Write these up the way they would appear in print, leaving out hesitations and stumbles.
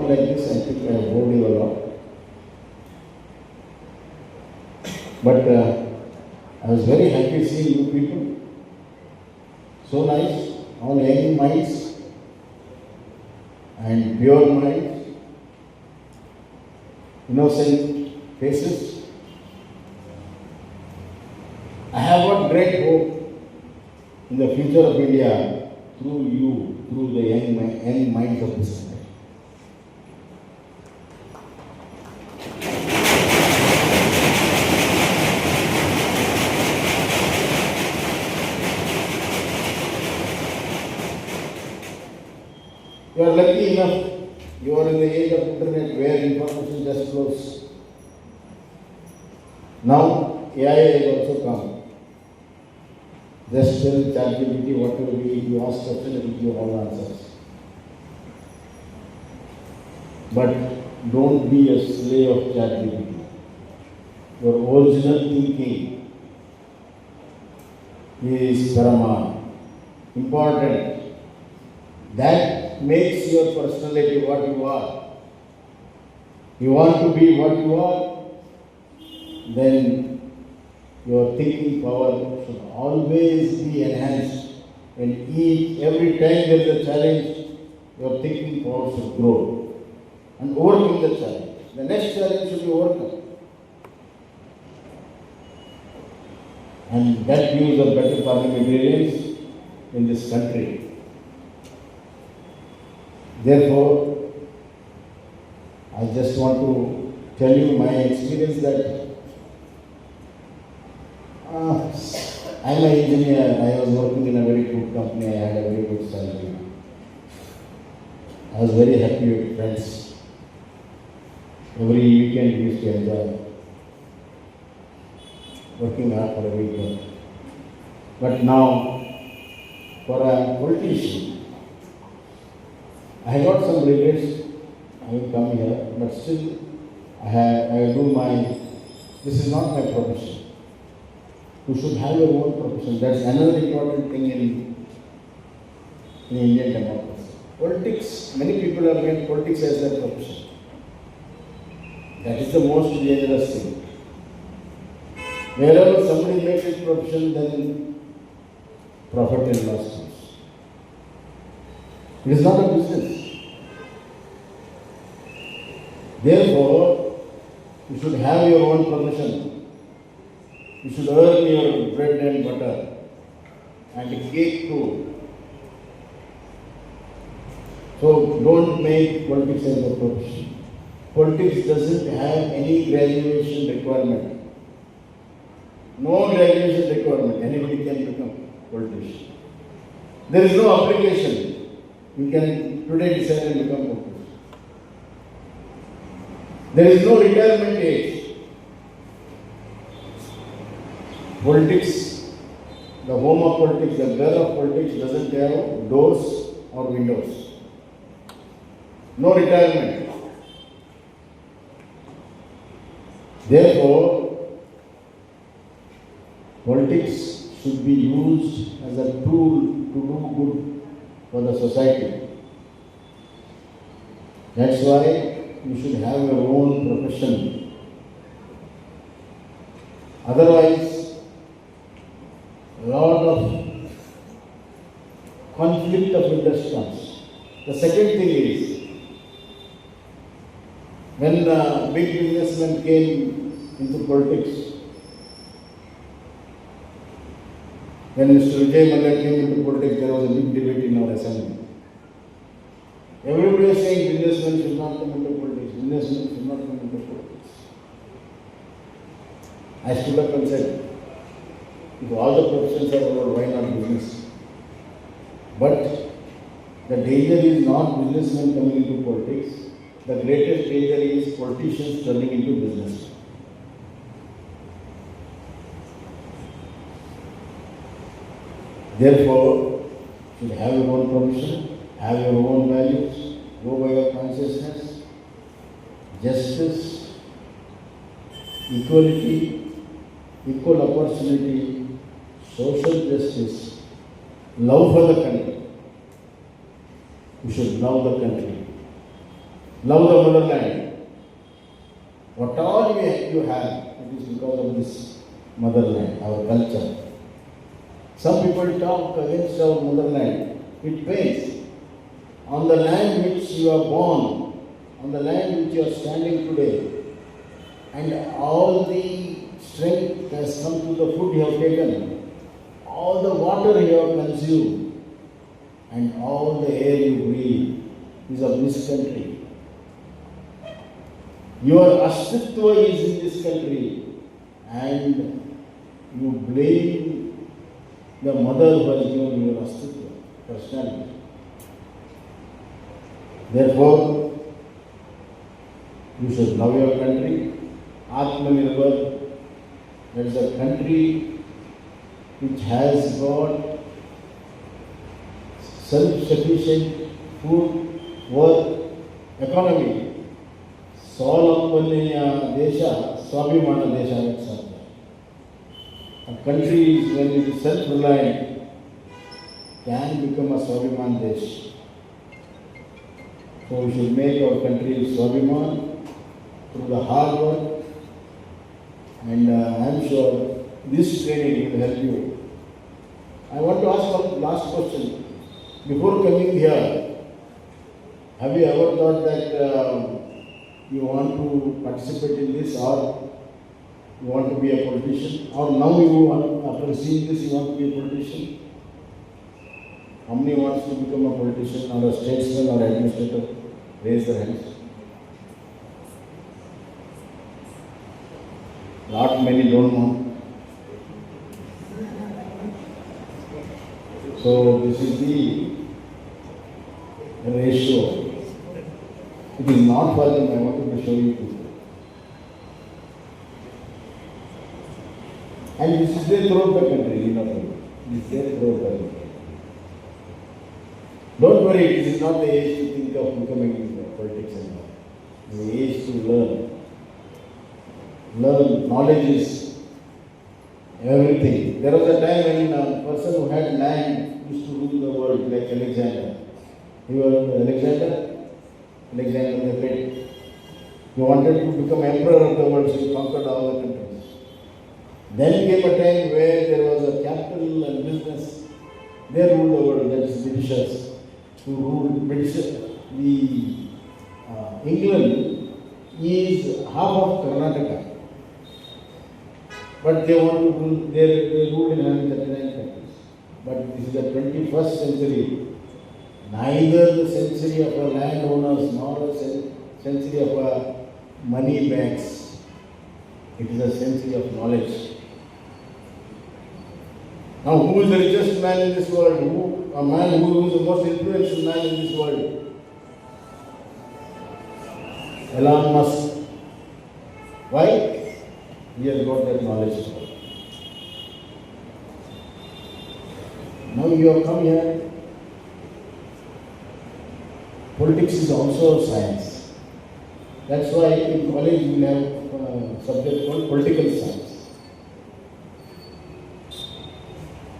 talking like this, I think I have bored you a lot. But I was very happy seeing you people. So nice, all young minds and pure minds, innocent faces. I have got great hope in the future of India through you, through the young minds of this country. You are lucky enough, you are in the age of internet where information just flows. Now AI has also come. Just tell ChatGPT whatever you ask question, it will give all answers. But don't be a slave of ChatGPT. Your original thinking is paramount, important. That makes your personality what you are. You want to be what you are, then your thinking power should always be enhanced. And every time there is a challenge, your thinking power should grow and overcome the challenge. The next challenge should be overcome. And that gives a better parliamentarians in this country. Therefore, I just want to tell you my experience that I'm an engineer. I was working in a very good company. I had a very good salary. I was very happy with friends. Every weekend we used to enjoy working hard for a weekend. But now, for a politician, I got some regrets. I will come here, but still I do this is not my profession. You should have your own profession. That's another important thing in Indian democracy. Politics, many people have made politics as their profession. That is the most dangerous thing. Wherever somebody makes his profession, then profit and loss comes. It is not a business. Therefore, you should have your own profession. You should earn your bread and butter and cake too. So don't make politics as a profession. Politics doesn't have any graduation requirement. No graduation requirement. Anybody can become politician. There is no application. You can today decide and become politician. There is no retirement age. Politics, the home of politics, the girl of politics doesn't have doors or windows. No retirement. Therefore, politics should be used as a tool to do good for the society. That's why you should have your own profession. Otherwise, a lot of conflict of interest comes. The second thing is, when the big businessmen came into politics, when Mr. Vijay Mallya came into politics, there was a big debate in our assembly. Everybody was saying businessmen should not come into politics. Businessmen should not come into politics. I stood up and said, if all the professions are over, why not business? But the danger is not businessmen coming into politics. The greatest danger is politicians turning into business. Therefore, you should have your own profession, have your own values, go by your consciousness, justice, equality, equal opportunity, social justice, love for the country. You should love the country. Love the motherland. What all you have, it is because of this motherland, our culture. Some people talk against our motherland. It pains. On the land which you are born, on the land which you are standing today, and all the strength has come to the food you have taken, all the water you have consumed, and all the air you breathe is of this country. Your astitva is in this country, and you blame the mother who has given your astitva, personality. Therefore, you should love your country. Atmanirbhar, that is a country which has got self-sufficient food, work, economy. ಸ್ವಾವಲಂಬನೆಯ ದೇಶ ಸ್ವಾಭಿಮಾನ ದೇಶ ಆಗಕ್ಕೆ ಸಾಧ್ಯ. A country when it is self-reliant can become a Swabiman Desh. So we should make our country Swabiman through the hard work, and I am sure this training will help you. I want to ask one last question. Before coming here, have you ever thought that you want to participate in this, or you want to be a politician, or now you want, after seeing this, you want to be a politician? How many wants to become a politician or a statesman or administrator? Raise their hands. Not many don't know. So this is the ratio. It is not for them, I wanted to show you people. And this is there throughout the country, you know. This is there throughout the country. Don't worry, this is not the age to think of becoming politics and all. It is the age to learn. Learn, knowledge is everything. There was a time when a person who had land used to rule the world, like Alexander. He was Alexander the Great. He wanted to become emperor of the world, so he conquered all the countries. Then came a time where there was a capital and business. They ruled the world, that is Britishers, who ruled British. England is half of Karnataka, but they want to rule. They rule in 139 countries. But this is the 21st century. Neither the century of our landowners nor the century of our money banks. It is a century of knowledge. Now, who is the richest man in this world? A man who is the most influential man in this world? Elon Musk. Why? He has got that knowledge. Now you have come here. Politics is also science. That's why in college we have a subject called political science.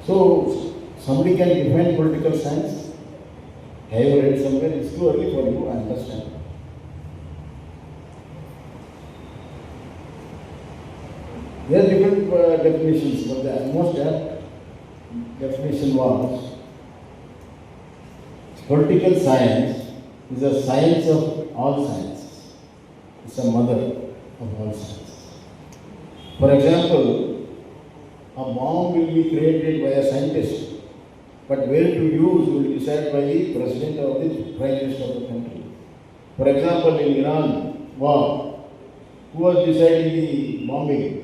So somebody can define political science. Have you read somewhere? It's too early for you, I understand. There are different definitions, but the most apt definition was political science is a science of all sciences. It's a mother of all sciences. For example, a bomb will be created by a scientist, but where to use will be decided by the president or the prime minister of the country. For example, in Iran war, who was deciding the bombing?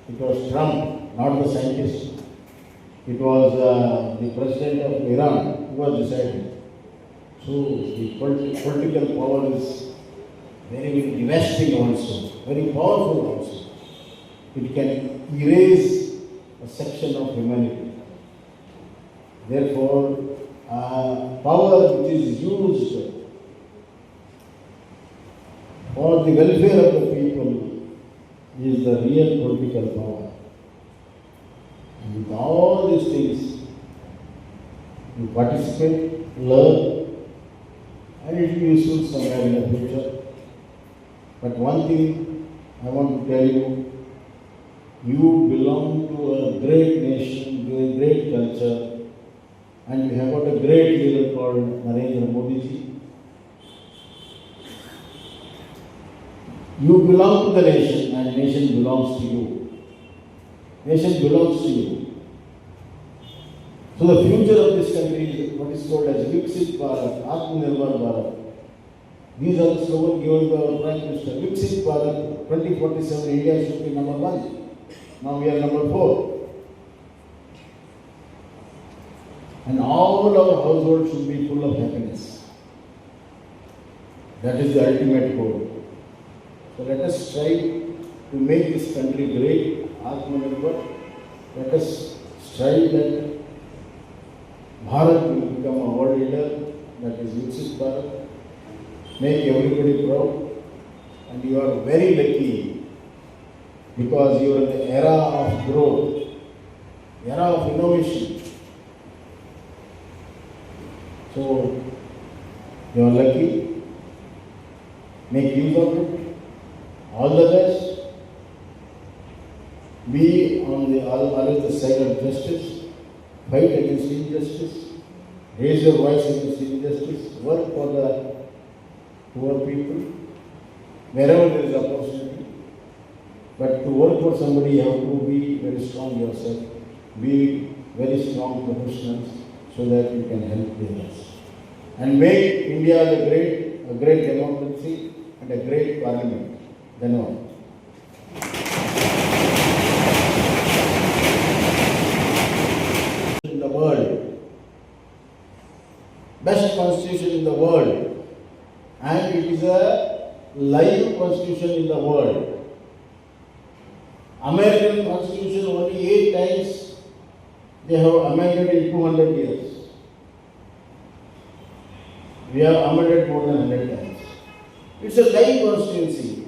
It was Trump, not the scientist. It was the president of Iran who was deciding. So the political power is very, very devastating also, very powerful also. It can erase a section of humanity. Therefore, power which is used for the welfare of the people is the real political power. And with all these things, you participate, learn, and it will be useful somewhere in the future. But one thing I want to tell you, you belong to a great nation, to a great culture, and you have got a great leader called Narendra Modi ji. You belong to the nation, and nation belongs to you. Nation belongs to you. So the future of this country is what is called as Viksit Bharat, Atmanirbhar Bharat. These are the slogan given by our Prime Minister. Viksit Bharat, 2047, India should be number 1. Now we are number 4. And all our households should be full of happiness. That is the ultimate goal. So let us strive to make this country great, Atmanirbhar. Let us strive that Bharat will become a world leader, that is Viksit Bharat. Make everybody proud. And you are very lucky because you are in the era of growth, era of innovation. So you are lucky. Make use of it. All the best. Be on the other side of justice. Fight against injustice. Raise your voice against injustice. Work for the poor people wherever there is opportunity. But to work for somebody, you have to be very strong yourself. Be very strong professionals so that you can help the others. And make India a great democracy and a great parliament. Dhanyawad. In the world, best constitution in the world, and it is a live constitution in the world. American constitution only 8 times they have amended in 200 years. We have amended more than 100 times. It's a live constituency.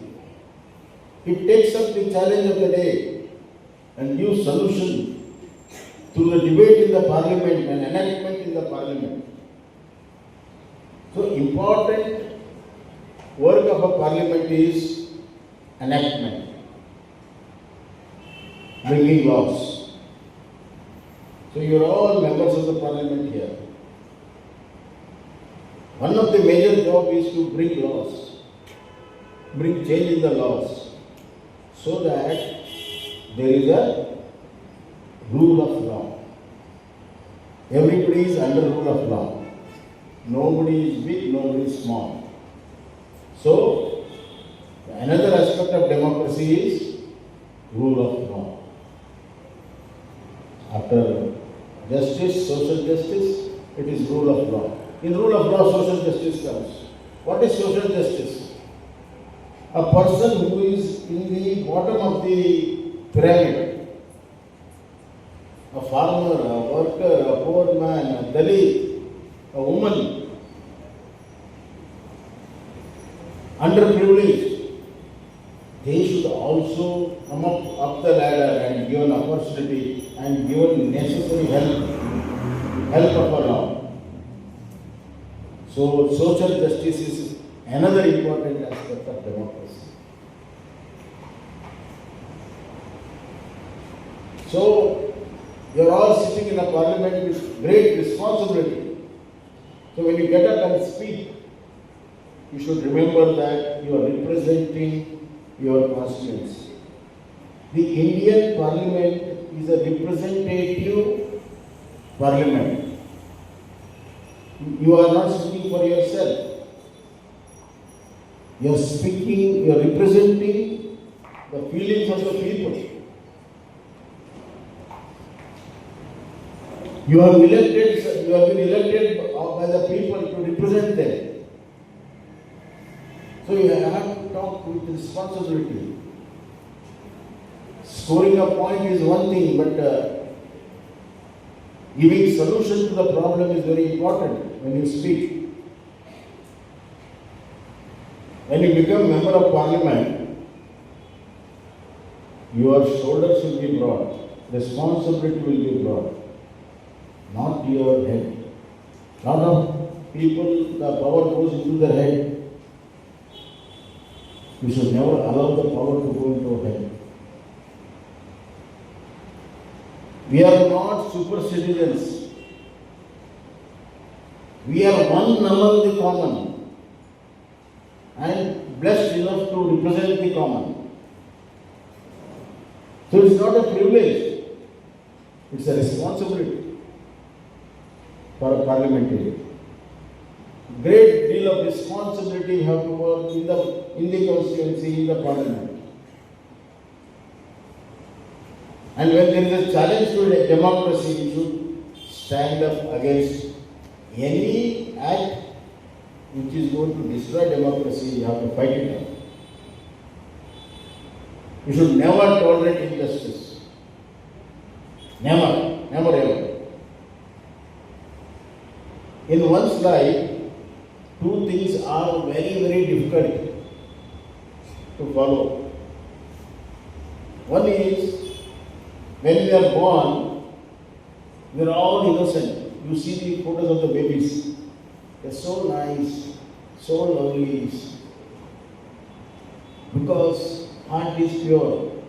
It takes up the challenge of the day and gives solution through the debate in the parliament and enactment in the parliament. So important work of a parliament is enactment, bringing laws. So you are all members of the parliament here. One of the major jobs is to bring laws, bring change in the laws, so that there is a rule of law. Everybody is under rule of law. Nobody is big, nobody is small. So, another aspect of democracy is rule of law. After justice, social justice, it is rule of law. In rule of law, social justice comes. What is social justice? A person who is in the bottom of the pyramid, a farmer, a worker, a poor man, a Dalit, a woman, underprivileged, they should also come up the ladder and given opportunity and given necessary help of a law. So social justice is another important aspect of democracy. So you are all sitting in a parliament with great responsibility. So when you get up and speak, you should remember that you are representing your constituency. The Indian Parliament is a representative parliament. You are not speaking for yourself. You are speaking, you are representing the feelings of the people. You have been elected by the people to represent them. So you have to talk with responsibility. Scoring a point is one thing, but giving solution to the problem is very important when you speak. When you become member of parliament, your shoulders will be broad, responsibility will be broad, not your head. Lot of people, the power goes into their head. We should never allow the power to go into our head. We are not super citizens. We are one among the common and blessed enough to represent the common. So it's not a privilege, it's a responsibility for a parliamentarian. Great deal of responsibility have to work in the constituency, in the parliament. And when there is a challenge to democracy, we should stand up against any act which is going to destroy democracy. You have to fight it out. You should never tolerate injustice. Never, never ever. In one's life, two things are very, very difficult to follow. One is, when we are born, we are all innocent. You see the photos of the babies. They are so nice, so lovely. Because heart is pure,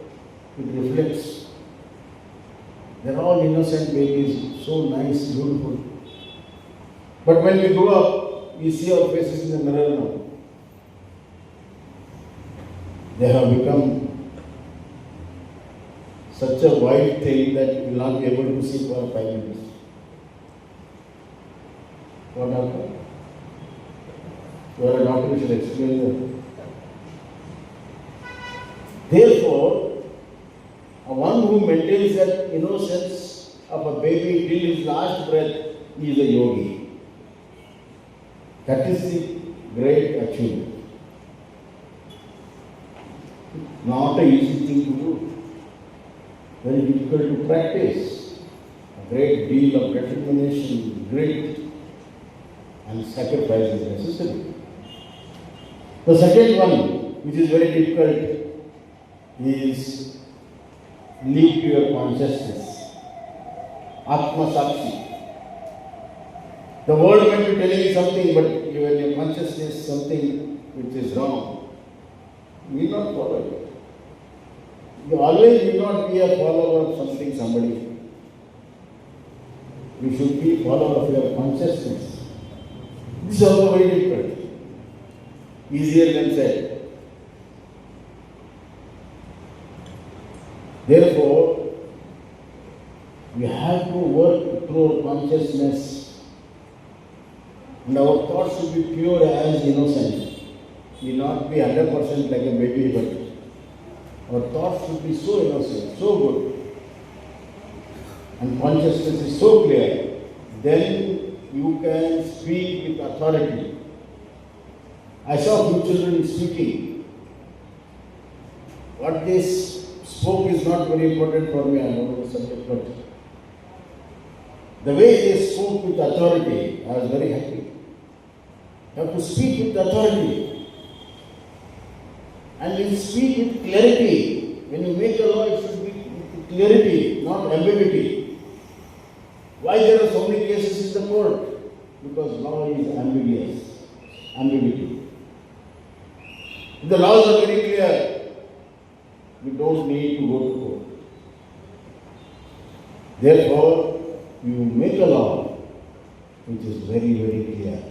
it reflects. They are all innocent babies, so nice, beautiful. But when we grow up, we see our faces in the mirror now. They have become such a wide thing that you will not be able to see for 5 minutes. What happened? You are a doctor, you should explain that. Therefore, one who maintains that innocence of a baby till his last breath is a yogi. That is the great achievement. Not an easy thing to do. Very difficult to practice. A great deal of determination, grit, and sacrifice is necessary. The second one, which is very difficult, is lead to your consciousness. Atma Sakshi. The world may be telling you something, but you have your consciousness something which is wrong. You will not follow it. You always will not be a follower of something, somebody. You should be a follower of your consciousness. This is also very difficult. Easier than said. Therefore, we have to work through our consciousness, and our thoughts should be pure as innocent. We will not be 100% like a baby, but our thoughts should be so innocent, so good, and consciousness is so clear. Then you can speak with authority. I saw few children speaking. What they spoke is not very important for me, I don't know the subject, but the way they spoke with authority, I was very happy. You have to speak with authority. And you speak with clarity. When you make a law, it should be with clarity, not ambiguity. Why there are so many cases in the court? Because law is ambiguous. Ambiguity. If the laws are very clear, we don't need to go to court. Therefore, you make a law which is very, very clear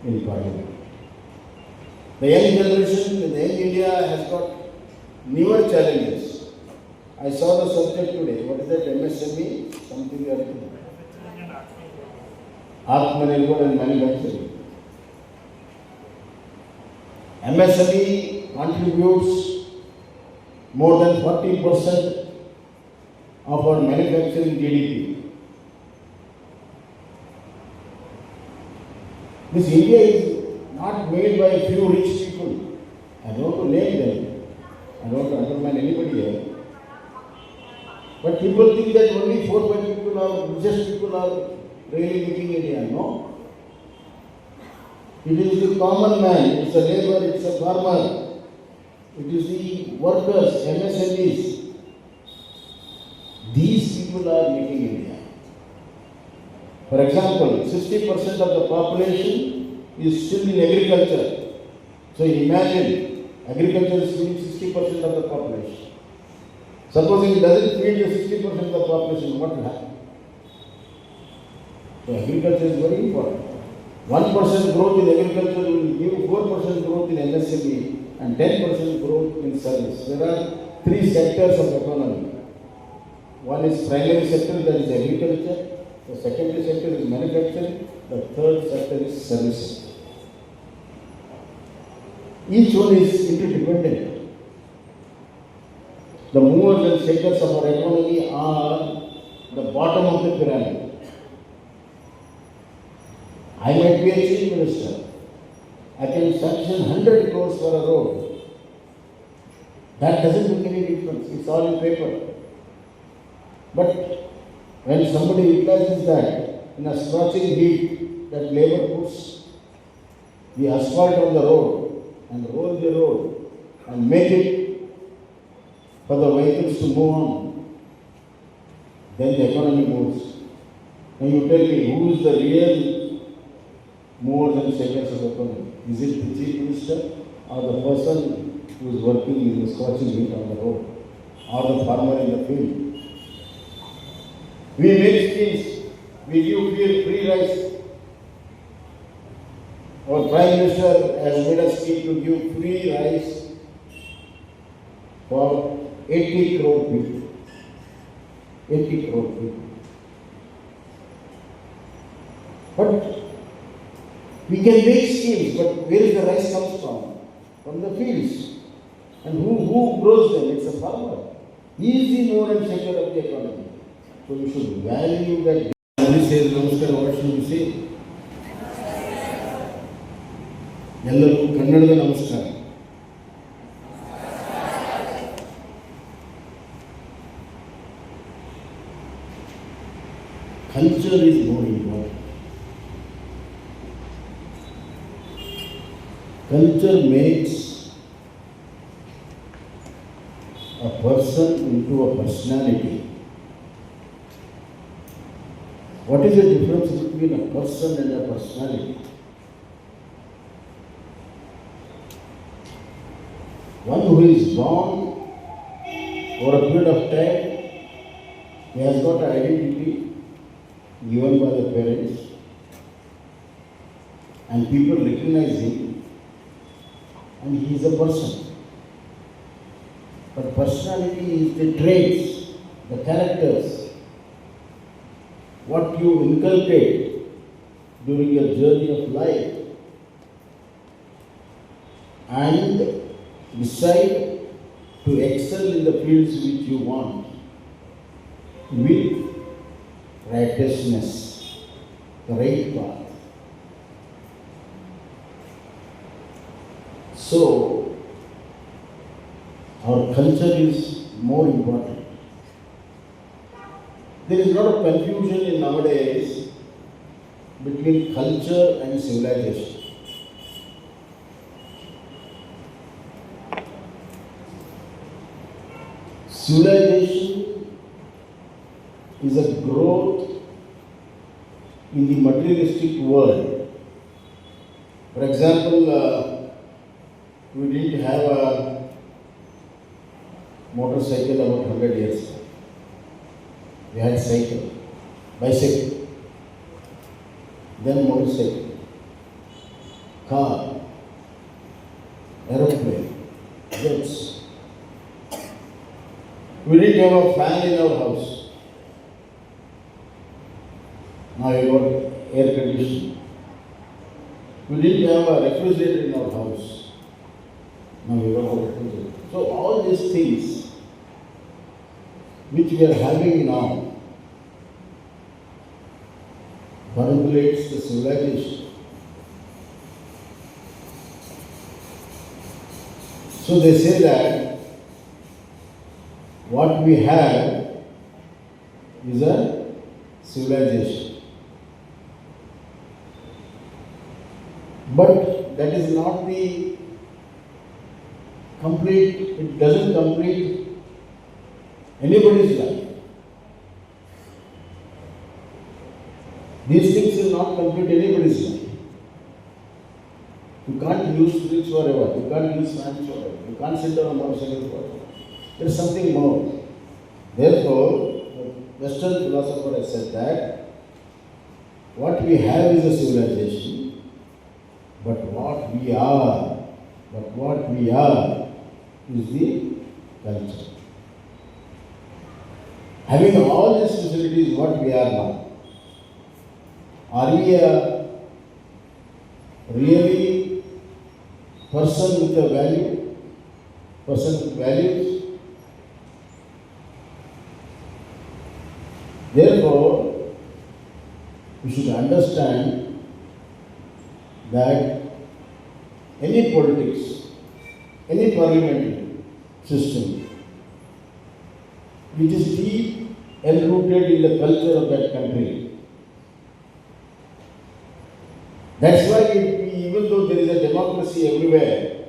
in Parliament. The young generation, the young India has got newer challenges. I saw the subject today. What is that? MSME? Something else. Atmanirbhar and manufacturing. MSME contributes more than 40% of our manufacturing GDP. This India is not made by a few rich people. I don't want to name them. I don't want to undermine anybody here. But people think that only 4 or 5 people are, richest people are really making India. No. It is the common man, it's a labor, it's a farmer, it is the workers, MSMEs. These people are making India. For example, 60% of the population is still in agriculture. So imagine, agriculture is feeding 60% of the population. Supposing it doesn't feed the 60% of the population, what will happen? So agriculture is very important. 1% growth in agriculture will give 4% growth in MSME and 10% growth in service. There are three sectors of economy. One is primary sector, that is agriculture. The secondary sector is manufacturing. The third sector is services. Each one is interdependent. The movers and shakers of our economy are the bottom of the pyramid. I might be a chief minister. I can sanction 100 crores for a road. That doesn't make any difference. It's all in paper. But when somebody utilizes that in a scorching heat, that labor puts the asphalt on the road and roll the road and make it for the vehicles to move on, then the economy moves. Now you tell me, who is the real movers and shakers of the economy? Is it the chief minister or the person who is working in the scorching heat on the road or the farmer in the field? We make schemes, we give free rice. Our Prime Minister has made a scheme to give free rice for 80 crore people. 80 crore people. But we can make schemes, but where is the rice comes from? From the fields. And who grows them? It's a farmer. He is the mover and shaker of the economy. So we should value that. Somebody says Namaskar, what should we say? ಎಲ್ಲರಿಗೂ ಕನ್ನಡದ ನಮಸ್ಕಾರ. Culture is more important. Culture makes a person into a personality. What is the difference between a person and a personality? One who is born over a period of time, he has got an identity given by the parents, and people recognize him, and he is a person. But personality is the traits, the characters, what you inculcate during your journey of life, and decide to excel in the fields which you want with righteousness, the right path. So, our culture is more important. There is a lot of confusion in nowadays between culture and civilization. Civilization is a growth in the materialistic world. For example, we didn't have a motorcycle about 100 years ago. We had cycle, bicycle, then motorcycle, car, aeroplane, jets. We didn't have a fan in our house. Now we got air conditioning. We didn't have a refrigerator in our house. Now we got a refrigerator. So all these things which we are having now formulates the civilization. So they say that what we have is a civilization. But that is not the complete, it doesn't complete anybody's life. These not complete anybody's life. You can't use tricks forever. You can't use science forever. You can't sit down on motorcycle forever. There is something more. Therefore, the Western philosopher has said that what we have is a civilization, but what we are is the culture. Having all these facilities, what we are now. Are we a really person with a value? Person with values? Therefore, we should understand that any politics, any parliamentary system, which is deep enrooted in the culture of that country. That's why even though there is a democracy everywhere,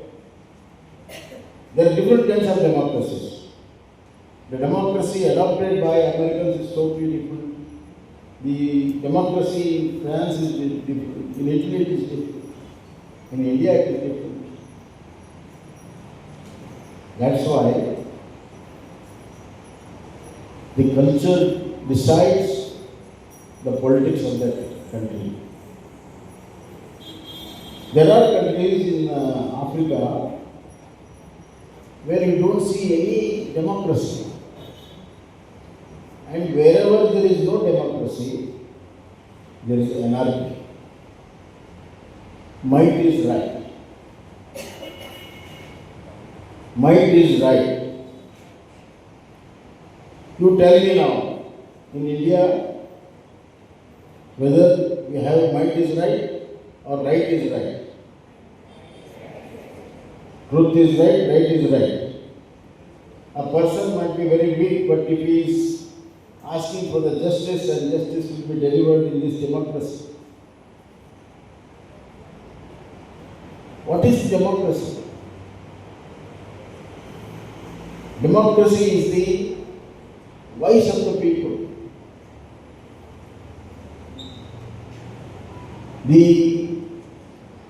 there are different kinds of democracies. The democracy adopted by Americans is totally different. The democracy in France is different. In Italy it is different. In India it is different. That's why the culture decides the politics of that country. There are countries in Africa where you don't see any democracy. And wherever there is no democracy, there is anarchy. Might is right. Might is right. You tell me now, in India, whether we have might is right or right is right. Truth is right is right. A person might be very weak, but if he is asking for the justice, and justice will be delivered in this democracy. What is democracy? Democracy is the voice of the people. The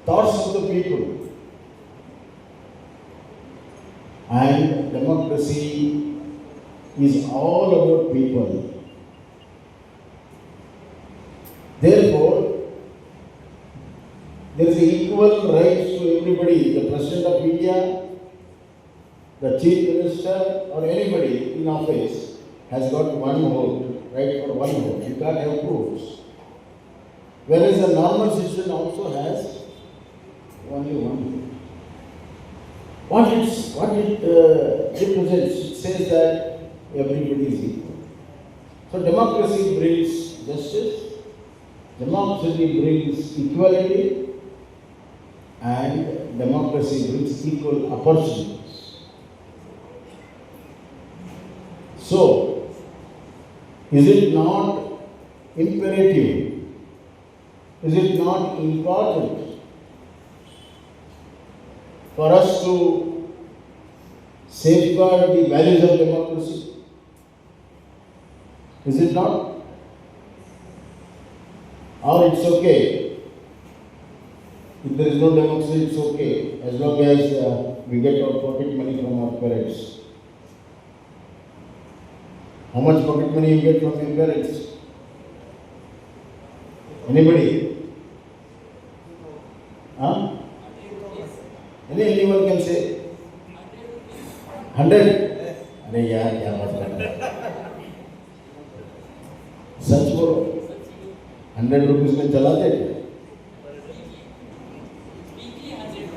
thoughts of the people. And democracy is all about people. Therefore, there is equal rights to everybody. The President of India, the Chief Minister, or anybody in office has got one vote, right, for one vote. You can't have votes. Whereas a normal citizen also has only one vote. What it represents, it says that everybody is equal. So democracy brings justice, democracy brings equality, and democracy brings equal opportunities. So, is it not imperative? Is it not important for us to safeguard the values of democracy? Is it not? Or it's okay? If there is no democracy, it's okay, as long as we get our pocket money from our parents. How much pocket money you get from your parents? Anybody? Huh? Anyone can say? 100? अरे यार क्या बात कर रहे हैं? सच बोलो, 100 rupees में चलाते क्या?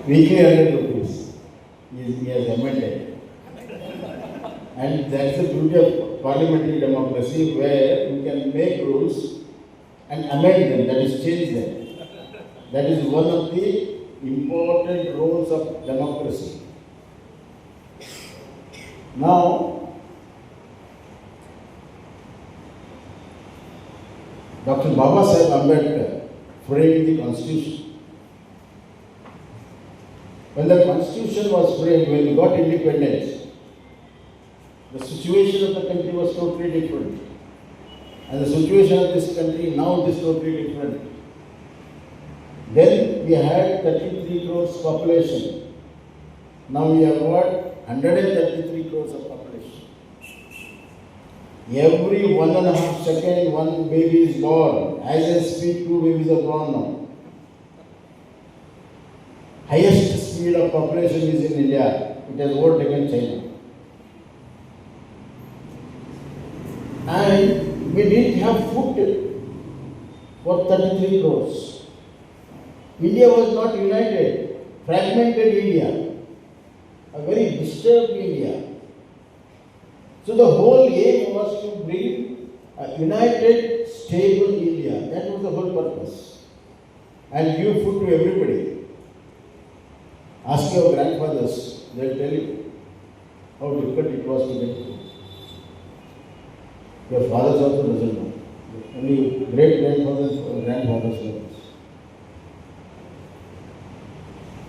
Weekly 100 rupees. He has amended. And that's the beauty of parliamentary democracy, where you can make rules and amend them, that is change them. That is one of the important roles of democracy. Now, Dr. Babasaheb Ambedkar framed the Constitution. When the Constitution was framed, when we got independence, the situation of the country was totally different. And the situation of this country now is totally different. Then we had 33 crores population. Now we have got 133 crores of population. Every 1.5 seconds, one baby is born. As I speak, 2 babies are born now. Highest speed of population is in India. It has overtaken China. And we didn't have food for 33 crores. India was not united, fragmented India, a very disturbed India. So the whole aim was to bring a united, stable India. That was the whole purpose. And give food to everybody. Ask your grandfathers, they'll tell you how difficult it was to get food. Your fathers also doesn't know. Only great grandfathers or grandfathers know this.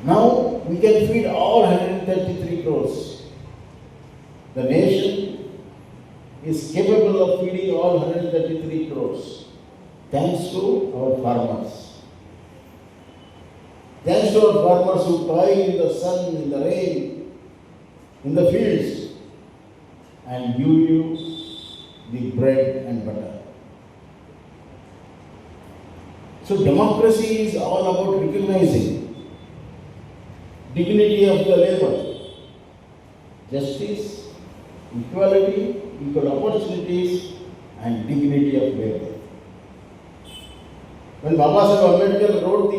Now we can feed all 133 crores. The nation is capable of feeding all 133 crores thanks to our farmers. Thanks to our farmers who toil in the sun, in the rain, in the fields, and give you the bread and butter. So democracy is all about recognizing dignity of the labor, justice, equality, equal opportunities, and dignity of labor. When Baba Saheb Ambedkar wrote the